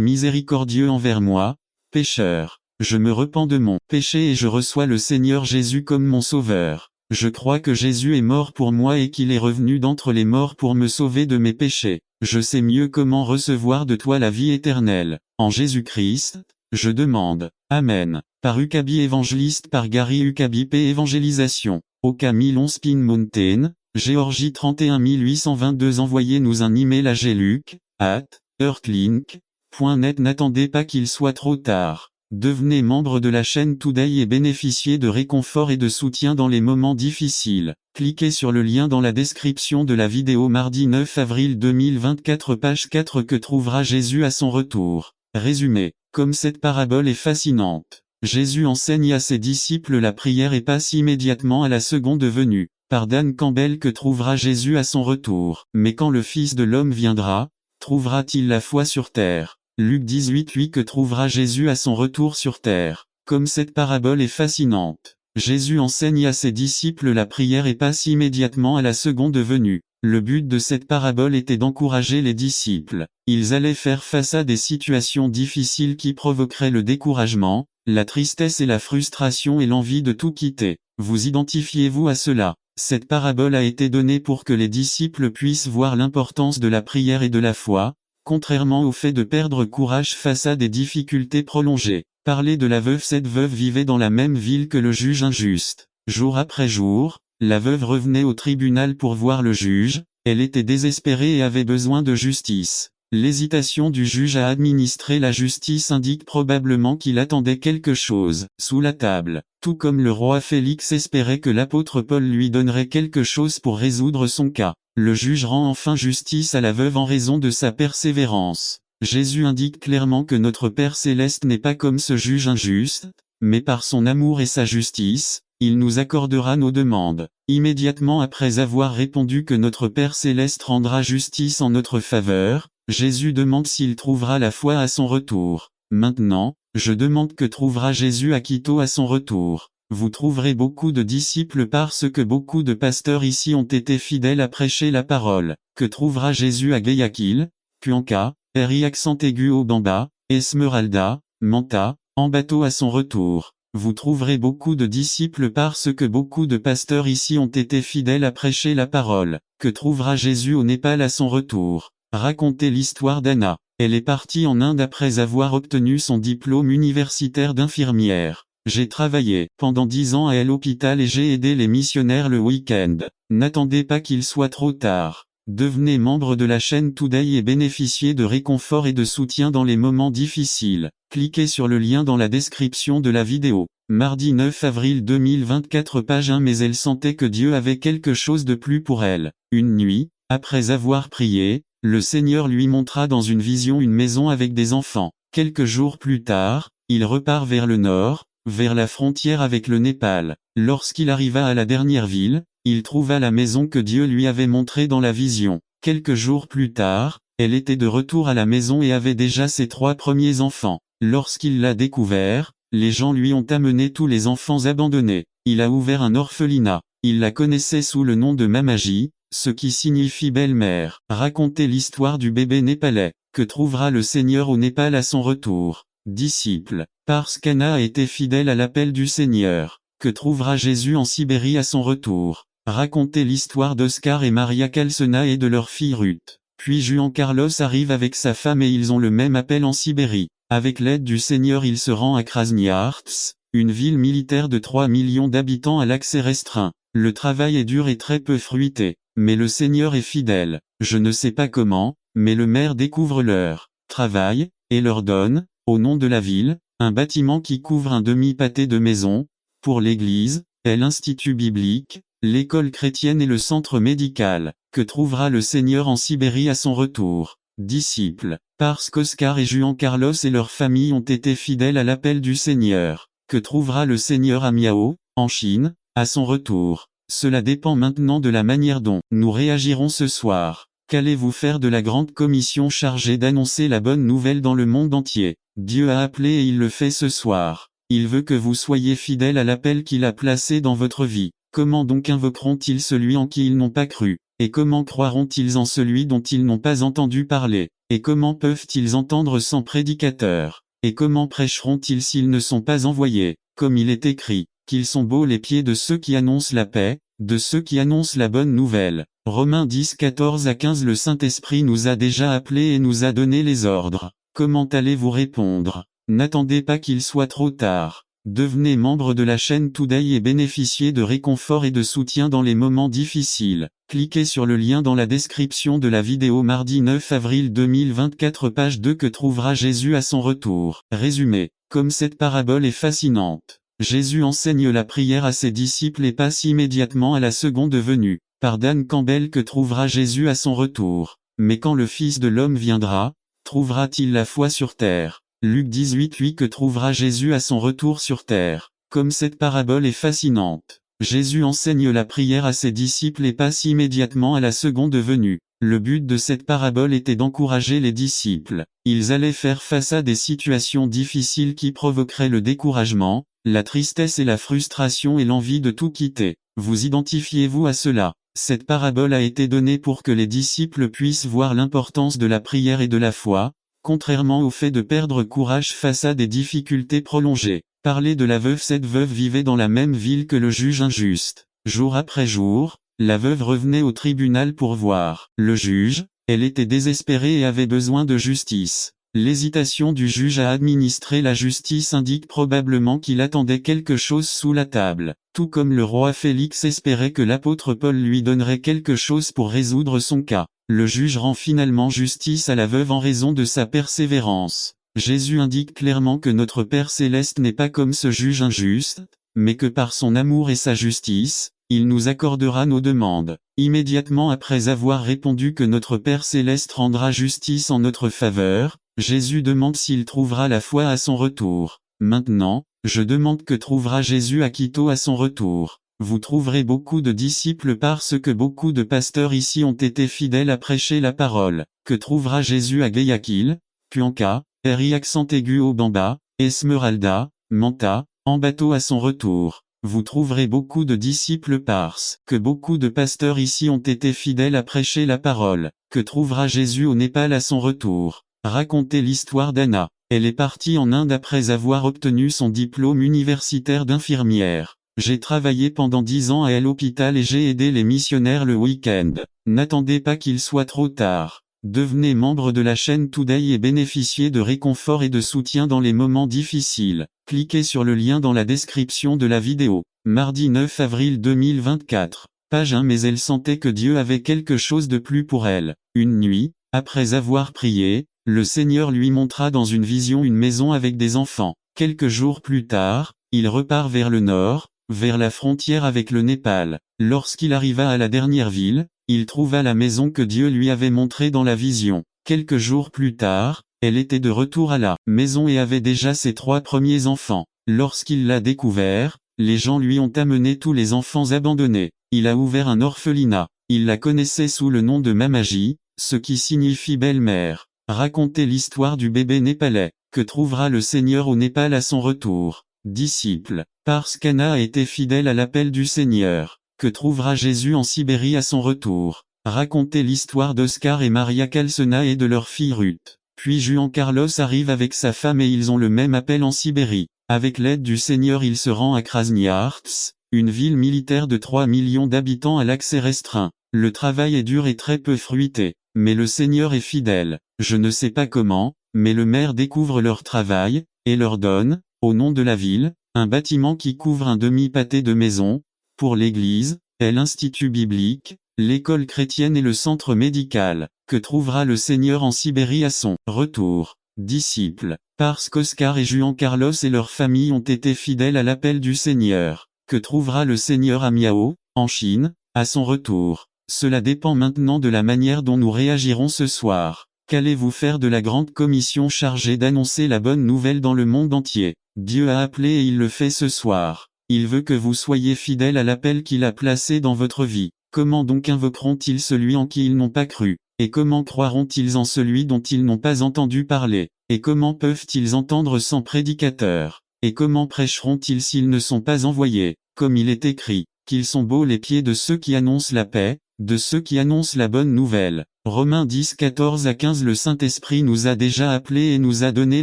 miséricordieux envers moi, pécheur. Je me repens de mon péché et je reçois le Seigneur Jésus comme mon sauveur. Je crois que Jésus est mort pour moi et qu'il est revenu d'entre les morts pour me sauver de mes péchés. Je sais mieux comment recevoir de toi la vie éternelle. En Jésus-Christ, je demande. Amen. Par Ukabi évangéliste par Gary Ukabi P évangélisation. Oka Spin Mountain, Géorgie 31 822. Envoyez-nous un email à geluc@earthlink.net. N'attendez pas qu'il soit trop tard. Devenez membre de la chaîne Today et bénéficiez de réconfort et de soutien dans les moments difficiles. Cliquez sur le lien dans la description de la vidéo. Mardi 9 avril 2024 page 4. Que trouvera Jésus à son retour? Résumé. Comme cette parabole est fascinante. Jésus enseigne à ses disciples la prière et passe immédiatement à la seconde venue. Par Dan Campbell. Que trouvera Jésus à son retour? Mais quand le Fils de l'homme viendra, trouvera-t-il la foi sur terre? Luc 18:8. Que trouvera Jésus à son retour sur terre? Comme cette parabole est fascinante. Jésus enseigne à ses disciples la prière et passe immédiatement à la seconde venue. Le but de cette parabole était d'encourager les disciples. Ils allaient faire face à des situations difficiles qui provoqueraient le découragement, la tristesse et la frustration et l'envie de tout quitter. Vous identifiez-vous à cela? Cette parabole a été donnée pour que les disciples puissent voir l'importance de la prière et de la foi, contrairement au fait de perdre courage face à des difficultés prolongées. Parler de la veuve. Cette veuve vivait dans la même ville que le juge injuste. Jour après jour, la veuve revenait au tribunal pour voir le juge, elle était désespérée et avait besoin de justice. L'hésitation du juge à administrer la justice indique probablement qu'il attendait quelque chose, sous la table. Tout comme le roi Félix espérait que l'apôtre Paul lui donnerait quelque chose pour résoudre son cas. Le juge rend enfin justice à la veuve en raison de sa persévérance. Jésus indique clairement que notre Père Céleste n'est pas comme ce juge injuste, mais par son amour et sa justice, il nous accordera nos demandes. Immédiatement après avoir répondu que notre Père Céleste rendra justice en notre faveur, Jésus demande s'il trouvera la foi à son retour. Maintenant, je demande que trouvera Jésus à Quito à son retour. Vous trouverez beaucoup de disciples parce que beaucoup de pasteurs ici ont été fidèles à prêcher la parole. Que trouvera Jésus à Guayaquil, Cuenca, RI accent aigu au Bamba, Esmeralda, Manta, en bateau à son retour. Vous trouverez beaucoup de disciples parce que beaucoup de pasteurs ici ont été fidèles à prêcher la parole. Que trouvera Jésus au Népal à son retour? Racontez l'histoire d'Anna. Elle est partie en Inde après avoir obtenu son diplôme universitaire d'infirmière. J'ai travaillé pendant 10 ans à l'hôpital et j'ai aidé les missionnaires le week-end. N'attendez pas qu'il soit trop tard. Devenez membre de la chaîne Today et bénéficiez de réconfort et de soutien dans les moments difficiles. Cliquez sur le lien dans la description de la vidéo. Mardi 9 avril 2024 page 1. Mais elle sentait que Dieu avait quelque chose de plus pour elle. Une nuit, après avoir prié, le Seigneur lui montra dans une vision une maison avec des enfants. Quelques jours plus tard, il repart vers le nord, vers la frontière avec le Népal. Lorsqu'il arriva à la dernière ville, il trouva la maison que Dieu lui avait montrée dans la vision. Quelques jours plus tard, elle était de retour à la maison et avait déjà ses 3 premiers enfants. Lorsqu'il l'a découvert, les gens lui ont amené tous les enfants abandonnés. Il a ouvert un orphelinat. Il la connaissait sous le nom de Mamaji, ce qui signifie belle-mère. Racontez l'histoire du bébé népalais. Que trouvera le Seigneur au Népal à son retour? Disciple. Parce qu'Anna a été fidèle à l'appel du Seigneur. Que trouvera Jésus en Sibérie à son retour? Racontez l'histoire d'Oscar et Maria Calcena et de leur fille Ruth. Puis Juan Carlos arrive avec sa femme et ils ont le même appel en Sibérie. Avec l'aide du Seigneur il se rend à Krasnoïarsk, une ville militaire de 3 millions d'habitants à l'accès restreint. Le travail est dur et très peu fruité. Mais le Seigneur est fidèle. Je ne sais pas comment, mais le maire découvre leur travail, et leur donne, au nom de la ville, un bâtiment qui couvre un demi-pâté de maisons, pour l'église, et l'institut biblique, l'école chrétienne et le centre médical. Que trouvera le Seigneur en Sibérie à son retour? Disciples. Parce qu'Oscar et Juan Carlos et leur famille ont été fidèles à l'appel du Seigneur. Que trouvera le Seigneur à Miao, en Chine, à son retour? Cela dépend maintenant de la manière dont nous réagirons ce soir. Qu'allez-vous faire de la grande commission chargée d'annoncer la bonne nouvelle dans le monde entier? Dieu a appelé et il le fait ce soir. Il veut que vous soyez fidèles à l'appel qu'il a placé dans votre vie. Comment donc invoqueront-ils celui en qui ils n'ont pas cru? Et comment croiront-ils en celui dont ils n'ont pas entendu parler? Et comment peuvent-ils entendre sans prédicateur? Et comment prêcheront-ils s'ils ne sont pas envoyés? Comme il est écrit, qu'ils sont beaux les pieds de ceux qui annoncent la paix, de ceux qui annoncent la bonne nouvelle. Romains 10, 14 à 15. Le Saint-Esprit nous a déjà appelés et nous a donné les ordres. Comment allez-vous répondre? N'attendez pas qu'il soit trop tard. Devenez membre de la chaîne Today et bénéficiez de réconfort et de soutien dans les moments difficiles. Cliquez sur le lien dans la description de la vidéo mardi 9 avril 2024 page 2. Que trouvera Jésus à son retour? Résumé. Comme cette parabole est fascinante. Jésus enseigne la prière à ses disciples et passe immédiatement à la seconde venue. Par Dan Campbell. Que trouvera Jésus à son retour? Mais quand le Fils de l'homme viendra, trouvera-t-il la foi sur terre? Luc 18:8. Que trouvera Jésus à son retour sur terre? Comme cette parabole est fascinante. Jésus enseigne la prière à ses disciples et passe immédiatement à la seconde venue. Le but de cette parabole était d'encourager les disciples. Ils allaient faire face à des situations difficiles qui provoqueraient le découragement, la tristesse et la frustration et l'envie de tout quitter. Vous identifiez-vous à cela? Cette parabole a été donnée pour que les disciples puissent voir l'importance de la prière et de la foi, contrairement au fait de perdre courage face à des difficultés prolongées. Parler de la veuve. Cette veuve vivait dans la même ville que le juge injuste. Jour après jour, la veuve revenait au tribunal pour voir le juge. Elle était désespérée et avait besoin de justice. L'hésitation du juge à administrer la justice indique probablement qu'il attendait quelque chose sous la table. Tout comme le roi Félix espérait que l'apôtre Paul lui donnerait quelque chose pour résoudre son cas. Le juge rend finalement justice à la veuve en raison de sa persévérance. Jésus indique clairement que notre Père Céleste n'est pas comme ce juge injuste, mais que par son amour et sa justice, il nous accordera nos demandes. Immédiatement après avoir répondu que notre Père Céleste rendra justice en notre faveur, Jésus demande s'il trouvera la foi à son retour. Maintenant, je demande que trouvera Jésus à Quito à son retour. Vous trouverez beaucoup de disciples parce que beaucoup de pasteurs ici ont été fidèles à prêcher la parole. Que trouvera Jésus à Guayaquil, Cuenca, RI accent aigu au Bamba, Esmeralda, Manta, en bateau à son retour? Vous trouverez beaucoup de disciples parce que beaucoup de pasteurs ici ont été fidèles à prêcher la parole. Que trouvera Jésus au Népal à son retour? Racontez l'histoire d'Anna. Elle est partie en Inde après avoir obtenu son diplôme universitaire d'infirmière. J'ai travaillé pendant 10 ans à l'hôpital et j'ai aidé les missionnaires le week-end. N'attendez pas qu'il soit trop tard. Devenez membre de la chaîne Today et bénéficiez de réconfort et de soutien dans les moments difficiles. Cliquez sur le lien dans la description de la vidéo. Mardi 9 avril 2024. Page 1. Mais elle sentait que Dieu avait quelque chose de plus pour elle. Une nuit, après avoir prié, le Seigneur lui montra dans une vision une maison avec des enfants. Quelques jours plus tard, il repart vers le nord, vers la frontière avec le Népal. Lorsqu'il arriva à la dernière ville, il trouva la maison que Dieu lui avait montrée dans la vision. Quelques jours plus tard, elle était de retour à la maison et avait déjà ses 3 premiers enfants. Lorsqu'il l'a découvert, les gens lui ont amené tous les enfants abandonnés. Il a ouvert un orphelinat. Il la connaissait sous le nom de Mamaji, ce qui signifie belle-mère. Racontez l'histoire du bébé népalais. Que trouvera le Seigneur au Népal à son retour? Disciples. Parce qu'Anna a été fidèle à l'appel du Seigneur. Que trouvera Jésus en Sibérie à son retour? Racontez l'histoire d'Oscar et Maria Calcena et de leur fille Ruth. Puis Juan Carlos arrive avec sa femme et ils ont le même appel en Sibérie. Avec l'aide du Seigneur il se rend à Krasnoïarsk, une ville militaire de 3 millions d'habitants à l'accès restreint. Le travail est dur et très peu fruité. Mais le Seigneur est fidèle. Je ne sais pas comment, mais le maire découvre leur travail, et leur donne, au nom de la ville, un bâtiment qui couvre un demi-pâté de maisons, pour l'église, et l'Institut biblique, l'école chrétienne et le centre médical. Que trouvera le Seigneur en Sibérie à son retour? Disciples. Parce qu'Oscar et Juan Carlos et leur famille ont été fidèles à l'appel du Seigneur. Que trouvera le Seigneur à Miao, en Chine, à son retour? Cela dépend maintenant de la manière dont nous réagirons ce soir. Qu'allez-vous faire de la grande commission chargée d'annoncer la bonne nouvelle dans le monde entier? Dieu a appelé et il le fait ce soir. Il veut que vous soyez fidèles à l'appel qu'il a placé dans votre vie. Comment donc invoqueront-ils celui en qui ils n'ont pas cru? Et comment croiront-ils en celui dont ils n'ont pas entendu parler? Et comment peuvent-ils entendre sans prédicateur? Et comment prêcheront-ils s'ils ne sont pas envoyés? Comme il est écrit, qu'ils sont beaux les pieds de ceux qui annoncent la paix, de ceux qui annoncent la bonne nouvelle. Romains 10, 14 à 15. Le Saint-Esprit nous a déjà appelés et nous a donné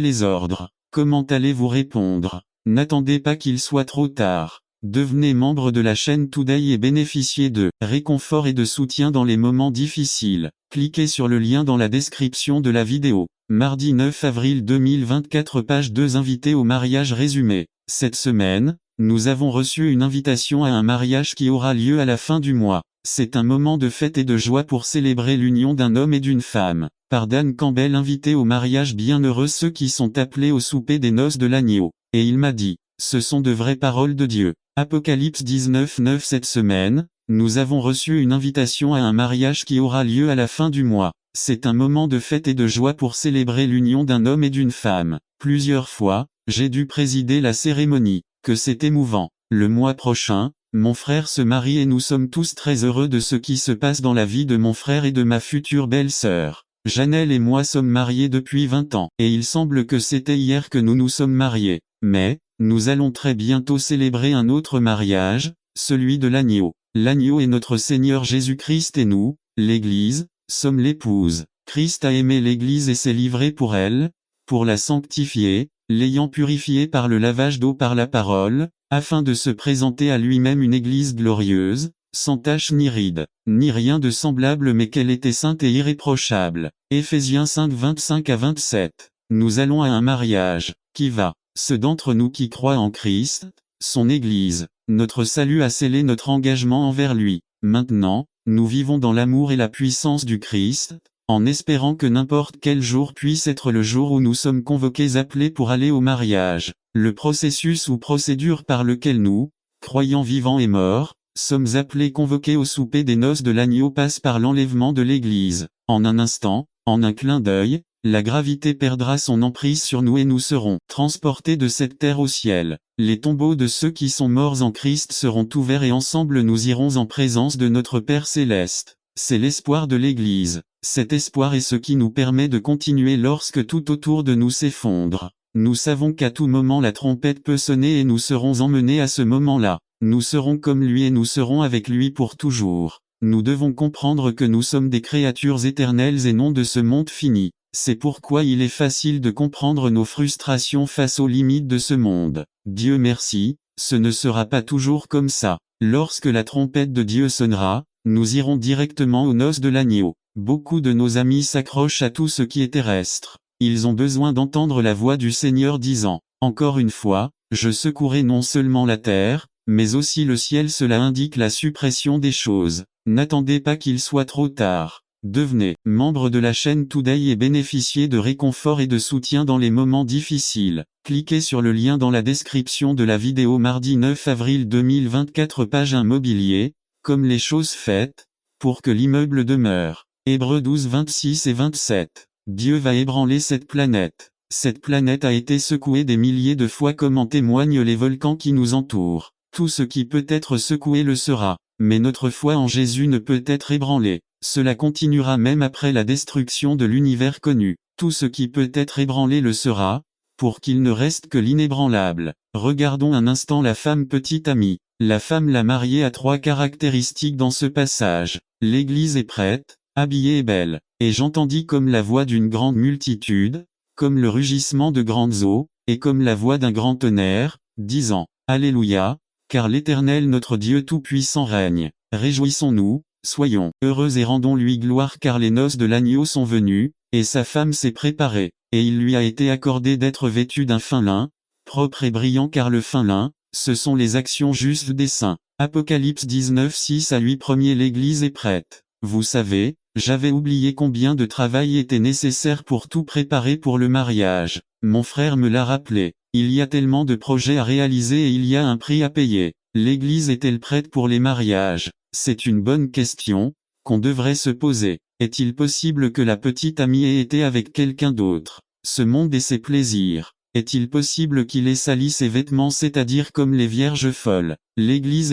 les ordres. Comment allez-vous répondre? N'attendez pas qu'il soit trop tard. Devenez membre de la chaîne Today et bénéficiez de réconfort et de soutien dans les moments difficiles. Cliquez sur le lien dans la description de la vidéo. Mardi 9 avril 2024, page 2. Invité au mariage résumé. Cette semaine, nous avons reçu une invitation à un mariage qui aura lieu à la fin du mois. C'est un moment de fête et de joie pour célébrer l'union d'un homme et d'une femme. Par Dan Campbell. Invité au mariage. Bienheureux ceux qui sont appelés au souper des noces de l'agneau. Et il m'a dit, ce sont de vraies paroles de Dieu. Apocalypse 19, 9. Cette semaine, nous avons reçu une invitation à un mariage qui aura lieu à la fin du mois. C'est un moment de fête et de joie pour célébrer l'union d'un homme et d'une femme. Plusieurs fois, j'ai dû présider la cérémonie. Que c'est émouvant. Le mois prochain, mon frère se marie et nous sommes tous très heureux de ce qui se passe dans la vie de mon frère et de ma future belle-sœur. Janelle et moi sommes mariés depuis 20 ans, et il semble que c'était hier que nous nous sommes mariés. Mais, nous allons très bientôt célébrer un autre mariage, celui de l'agneau. L'agneau est notre Seigneur Jésus-Christ et nous, l'Église, sommes l'épouse. Christ a aimé l'Église et s'est livré pour elle, pour la sanctifier, l'ayant purifiée par le lavage d'eau par la parole, afin de se présenter à lui-même une Église glorieuse, sans tache ni ride, ni rien de semblable mais qu'elle était sainte et irréprochable. Éphésiens 5, 25 à 27. Nous allons à un mariage, qui va, ceux d'entre nous qui croient en Christ, son Église, notre salut a scellé notre engagement envers lui. Maintenant, nous vivons dans l'amour et la puissance du Christ, en espérant que n'importe quel jour puisse être le jour où nous sommes convoqués appelés pour aller au mariage. Le processus ou procédure par lequel nous, croyants vivants et morts, sommes appelés convoqués au souper des noces de l'agneau passe par l'enlèvement de l'Église. En un instant, en un clin d'œil, la gravité perdra son emprise sur nous et nous serons transportés de cette terre au ciel. Les tombeaux de ceux qui sont morts en Christ seront ouverts et ensemble nous irons en présence de notre Père céleste. C'est l'espoir de l'Église. Cet espoir est ce qui nous permet de continuer lorsque tout autour de nous s'effondre. Nous savons qu'à tout moment la trompette peut sonner et nous serons emmenés à ce moment-là. Nous serons comme lui et nous serons avec lui pour toujours. Nous devons comprendre que nous sommes des créatures éternelles et non de ce monde fini. C'est pourquoi il est facile de comprendre nos frustrations face aux limites de ce monde. Dieu merci, ce ne sera pas toujours comme ça. Lorsque la trompette de Dieu sonnera, nous irons directement aux noces de l'agneau. Beaucoup de nos amis s'accrochent à tout ce qui est terrestre. Ils ont besoin d'entendre la voix du Seigneur disant, encore une fois, je secouerai non seulement la terre, mais aussi le ciel. Cela indique la suppression des choses. N'attendez pas qu'il soit trop tard. Devenez membre de la chaîne Today et bénéficiez de réconfort et de soutien dans les moments difficiles. Cliquez sur le lien dans la description de la vidéo. Mardi 9 avril 2024, page immobilier, comme les choses faites, pour que l'immeuble demeure. Hébreux 12, 26 et 27. Dieu va ébranler cette planète. Cette planète a été secouée des milliers de fois comme en témoignent les volcans qui nous entourent. Tout ce qui peut être secoué le sera. Mais notre foi en Jésus ne peut être ébranlée. Cela continuera même après la destruction de l'univers connu. Tout ce qui peut être ébranlé le sera, pour qu'il ne reste que l'inébranlable. Regardons un instant la femme petite amie. La femme la mariée a 3 caractéristiques dans ce passage. L'Église est prête, habillée et belle. Et j'entendis comme la voix d'une grande multitude, comme le rugissement de grandes eaux, et comme la voix d'un grand tonnerre, disant, Alléluia, car l'Éternel notre Dieu Tout-Puissant règne. Réjouissons-nous, soyons heureux et rendons-lui gloire car les noces de l'agneau sont venues, et sa femme s'est préparée, et il lui a été accordé d'être vêtue d'un fin lin, propre et brillant car le fin lin, ce sont les actions justes des saints. Apocalypse 19, 6 à 8. L'Église est prête. Vous savez, j'avais oublié combien de travail était nécessaire pour tout préparer pour le mariage. Mon frère me l'a rappelé. Il y a tellement de projets à réaliser et il y a un prix à payer. L'Église est-elle prête pour les mariages? C'est une bonne question, qu'on devrait se poser. Est-il possible que la petite amie ait été avec quelqu'un d'autre? Ce monde et ses plaisirs. Est-il possible qu'il ait sali ses vêtements, c'est-à-dire comme les vierges folles? L'Église est